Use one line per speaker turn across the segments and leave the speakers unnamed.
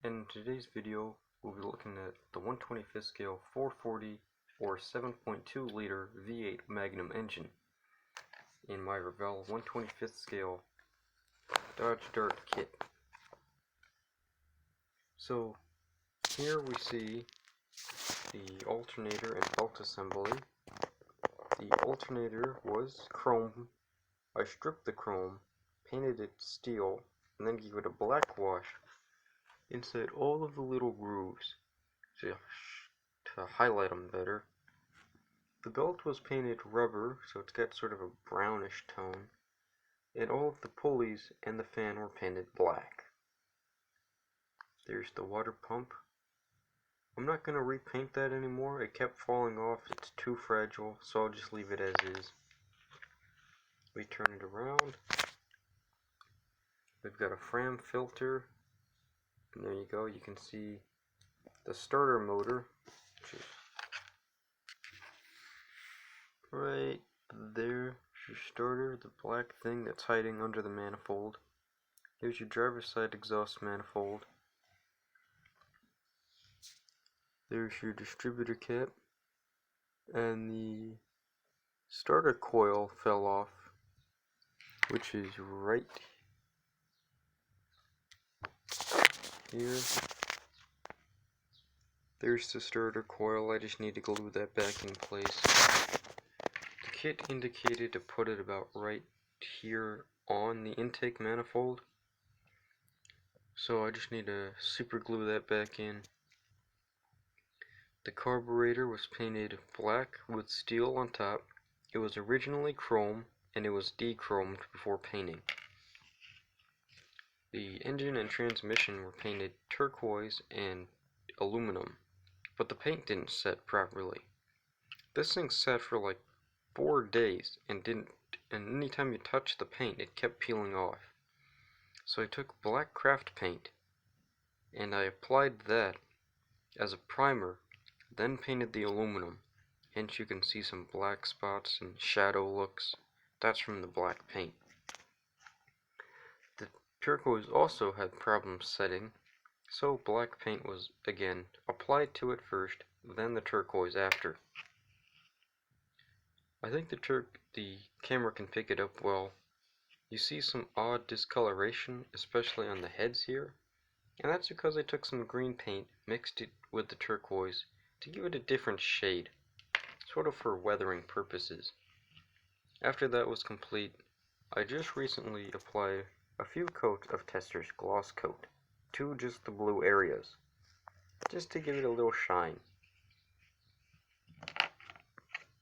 In today's video, we'll be looking at the 1/25th scale 440 or 7.2 liter V8 Magnum engine in my Revell 1/25th scale Dodge Dart kit. So here we see the alternator and belt assembly. The alternator was chrome. I stripped the chrome, painted it steel, and then gave it a black wash inside all of the little grooves to highlight them better. The belt was painted rubber, so it's got sort of a brownish tone, and all of the pulleys and the fan were painted black. There's the water pump. I'm not going to repaint that anymore. It kept falling off. It's too fragile, so I'll just leave it as is. We turn it around. We've got a Fram filter. And there you go. You can see the starter motor, which is right there. Your starter, the black thing that's hiding under the manifold. Here's your driver's side exhaust manifold. There's your distributor cap, and the starter coil fell off, which is right here. There's the starter coil. I just need to glue that back in place. The kit indicated to put it about right here on the intake manifold, so I just need to super glue that back in. The carburetor was painted black with steel on top. It was originally chrome, and it was de-chromed before painting. The engine and transmission were painted turquoise and aluminum, but the paint didn't set properly. This thing sat for like 4 days and anytime you touched the paint, it kept peeling off. So I took black craft paint and I applied that as a primer, then painted the aluminum. Hence you can see some black spots and shadow looks. That's from the black paint. The turquoise also had problems setting, so black paint was again applied to it first, then the turquoise after. I think the camera can pick it up well. You see some odd discoloration, especially on the heads here, and that's because I took some green paint, mixed it with the turquoise to give it a different shade, sort of for weathering purposes. After that was complete, I just recently applied a few coats of Tester's gloss coat to just the blue areas, just to give it a little shine.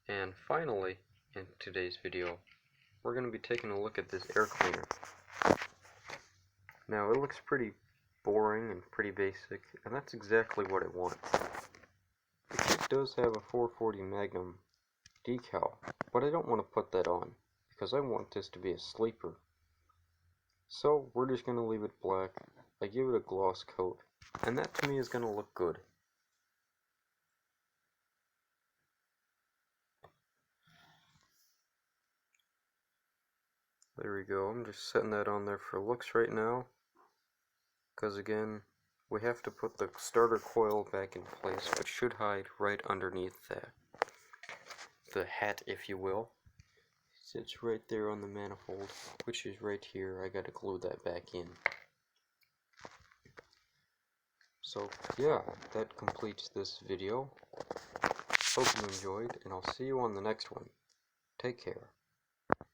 And finally, in today's video, we're going to be taking a look at this air cleaner. Now, it looks pretty boring and pretty basic, and that's exactly what I want. The kit does have a 440 Magnum decal, but I don't want to put that on, because I want this to be a sleeper. So, we're just going to leave it black. I give it a gloss coat, and that to me is going to look good. There we go. I'm just setting that on there for looks right now, because again, we have to put the starter coil back in place, which should hide right underneath that. The hat, if you will, sits right there on the manifold, which is right here. I gotta glue that back in. So yeah, that completes this video. Hope you enjoyed, and I'll see you on the next one. Take care.